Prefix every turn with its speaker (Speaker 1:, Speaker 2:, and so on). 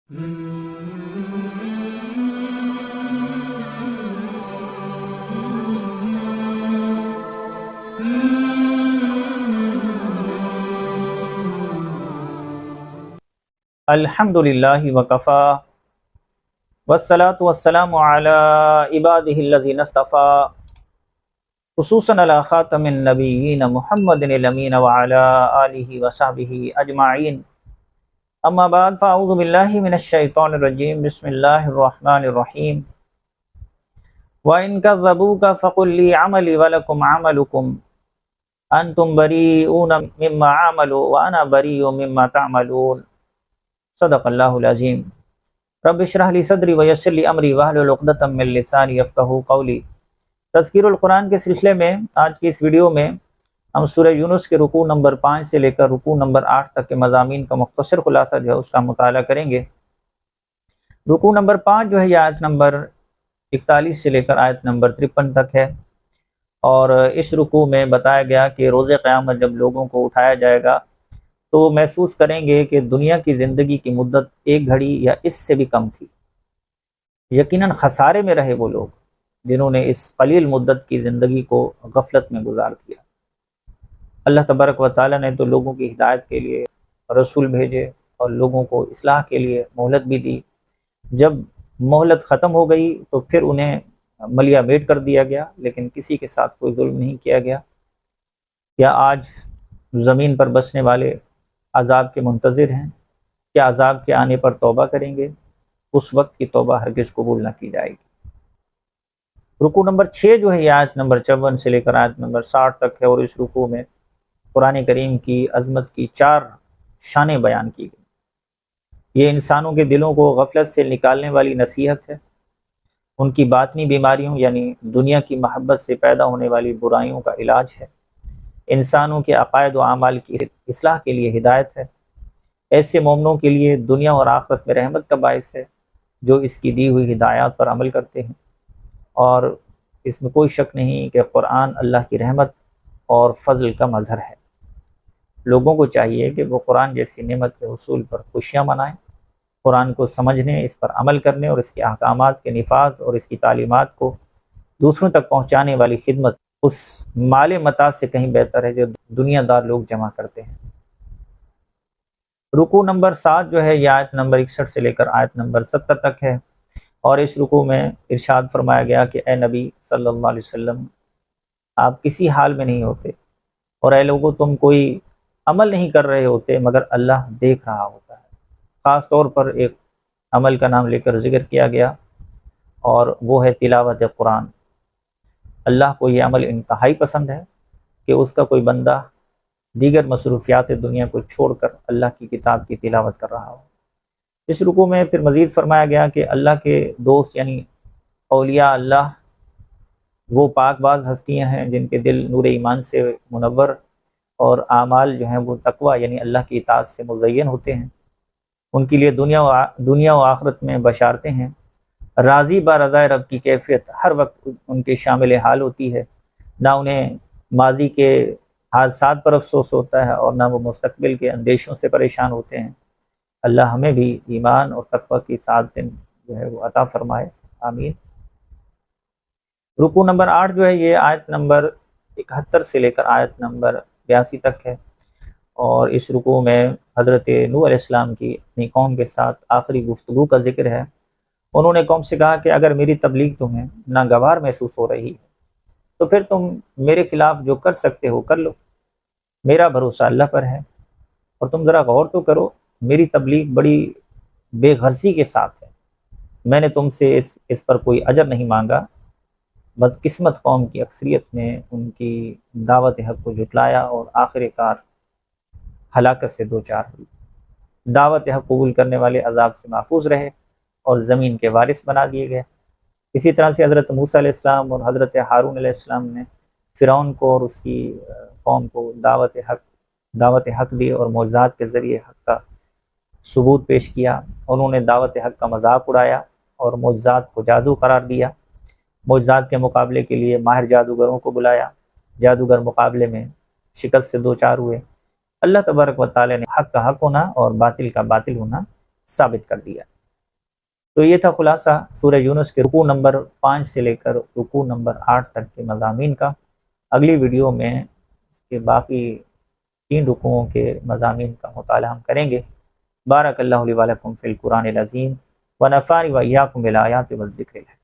Speaker 1: الحمدللہ وکفا والصلاة والسلام علی عبادہ الذین اصطفیٰ خصوصاً علی خاتم النبیین محمد الامین وعلی آلہ وصحبہ اجمعین اما بعد فاعوذ باللہ من الشیطان الرجیم بسم اللہ الرحمن الرحیم وَإِن كَذَّبُوكَ فَقُلْ لِي عَمَلِي وَلَكُمْ عَمَلُكُمْ أَنْتُمْ بَرِيئُونَ مِمَّا عَمَلُوا وَأَنَا بَرِيءٌ مِمَّا تَعْمَلُونَ صدق اللہ العظیم۔ رب اشرح لی صدری ویسر لی امری واحلل عقدۃ من لسانی یفقہوا قولی۔ تذکیر القرآن کے سلسلے میں آج کی اس ویڈیو میں ہم سورہ یونس کے رکوع نمبر 5 سے لے کر رکوع نمبر 8 تک کے مضامین کا مختصر خلاصہ جو ہے اس کا مطالعہ کریں گے۔ رکوع نمبر 5 جو ہے یہ آیت نمبر 41 سے لے کر آیت نمبر 53 تک ہے، اور اس رکوع میں بتایا گیا کہ روز قیامت جب لوگوں کو اٹھایا جائے گا تو محسوس کریں گے کہ دنیا کی زندگی کی مدت ایک گھڑی یا اس سے بھی کم تھی۔ یقیناً خسارے میں رہے وہ لوگ جنہوں نے اس قلیل مدت کی زندگی کو غفلت میں گزار دیا۔ اللہ تبارک و تعالیٰ نے تو لوگوں کی ہدایت کے لیے رسول بھیجے اور لوگوں کو اصلاح کے لیے مہلت بھی دی۔ جب مہلت ختم ہو گئی تو پھر انہیں ملیا میٹ کر دیا گیا، لیکن کسی کے ساتھ کوئی ظلم نہیں کیا گیا۔ کیا آج زمین پر بسنے والے عذاب کے منتظر ہیں؟ کیا عذاب کے آنے پر توبہ کریں گے؟ اس وقت کی توبہ ہرگز قبول نہ کی جائے گی۔ رکوع نمبر 6 جو ہے یہ آیت نمبر 54 سے لے کر آیت نمبر 60 تک ہے، اور اس رکوع میں قرآن کریم کی عظمت کی 4 شانیں بیان کی گئی۔ یہ انسانوں کے دلوں کو غفلت سے نکالنے والی نصیحت ہے، ان کی باطنی بیماریوں یعنی دنیا کی محبت سے پیدا ہونے والی برائیوں کا علاج ہے، انسانوں کے عقائد و اعمال کی اصلاح کے لیے ہدایت ہے، ایسے مومنوں کے لیے دنیا اور آخرت میں رحمت کا باعث ہے جو اس کی دی ہوئی ہدایات پر عمل کرتے ہیں، اور اس میں کوئی شک نہیں کہ قرآن اللہ کی رحمت اور فضل کا مظہر ہے۔ لوگوں کو چاہیے کہ وہ قرآن جیسی نعمت کے حصول پر خوشیاں منائیں، قرآن کو سمجھنے، اس پر عمل کرنے اور اس کے احکامات کے نفاذ اور اس کی تعلیمات کو دوسروں تک پہنچانے والی خدمت اس مال متاع سے کہیں بہتر ہے جو دنیا دار لوگ جمع کرتے ہیں۔ رکوع نمبر 7 جو ہے یہ آیت نمبر 61 سے لے کر آیت نمبر 70 تک ہے، اور اس رکوع میں ارشاد فرمایا گیا کہ اے نبی صلی اللہ علیہ وسلم آپ کسی حال میں نہیں ہوتے، اور اے لوگوں تم کوئی عمل نہیں کر رہے ہوتے مگر اللہ دیکھ رہا ہوتا ہے۔ خاص طور پر ایک عمل کا نام لے کر ذکر کیا گیا، اور وہ ہے تلاوت قرآن۔ اللہ کو یہ عمل انتہائی پسند ہے کہ اس کا کوئی بندہ دیگر مصروفیات دنیا کو چھوڑ کر اللہ کی کتاب کی تلاوت کر رہا ہو۔ اس رکوع میں پھر مزید فرمایا گیا کہ اللہ کے دوست یعنی اولیاء اللہ وہ پاک باز ہستیاں ہیں جن کے دل نور ایمان سے منور اور اعمال جو ہیں وہ تقوی یعنی اللہ کی اطاعت سے مزین ہوتے ہیں۔ ان کے لیے دنیا و آخرت میں بشارتیں ہیں۔ راضی با رضا رب کی کیفیت ہر وقت ان کے شامل حال ہوتی ہے، نہ انہیں ماضی کے حادثات پر افسوس ہوتا ہے اور نہ وہ مستقبل کے اندیشوں سے پریشان ہوتے ہیں۔ اللہ ہمیں بھی ایمان اور تقوی کی سعادتیں جو ہے وہ عطا فرمائے، آمین۔ رکوع نمبر 8 جو ہے یہ آیت نمبر 71 سے لے کر آیت نمبر 82 تک ہے، اور اس رکوع میں حضرت نوح علیہ السلام کی اپنی قوم کے ساتھ آخری گفتگو کا ذکر ہے۔ انہوں نے قوم سے کہا کہ اگر میری تبلیغ تمہیں ناگوار محسوس ہو رہی ہے تو پھر تم میرے خلاف جو کر سکتے ہو کر لو، میرا بھروسہ اللہ پر ہے، اور تم ذرا غور تو کرو میری تبلیغ بڑی بے غرضی کے ساتھ ہے، میں نے تم سے اس پر کوئی اجر نہیں مانگا۔ بدقسمت قوم کی اکثریت نے ان کی دعوت حق کو جھٹلایا اور آخر کار ہلاکت سے دوچار ہوئی۔ دعوت حق قبول کرنے والے عذاب سے محفوظ رہے اور زمین کے وارث بنا دیے گئے۔ اسی طرح سے حضرت موسیٰ علیہ السلام اور حضرت ہارون علیہ السلام نے فرعون کو اور اس کی قوم کو دعوت حق دی اور معجزات کے ذریعے حق کا ثبوت پیش کیا۔ انہوں نے دعوت حق کا مذاق اڑایا اور معجزات کو جادو قرار دیا۔ معجزات کے مقابلے کے لیے ماہر جادوگروں کو بلایا، جادوگر مقابلے میں شکست سے دوچار ہوئے۔ اللہ تبارک و تعالی نے حق کا حق ہونا اور باطل کا باطل ہونا ثابت کر دیا۔ تو یہ تھا خلاصہ سورہ یونس کے رکوع نمبر 5 سے لے کر رکوع نمبر 8 تک کے مضامین کا۔ اگلی ویڈیو میں اس کے باقی 3 رکوعوں کے مضامین کا مطالعہ ہم کریں گے۔ بارک اللہ لی و لکم فی القرآن العظیم ونفعنی و ایاکم بالآیات والذکر الحکیم۔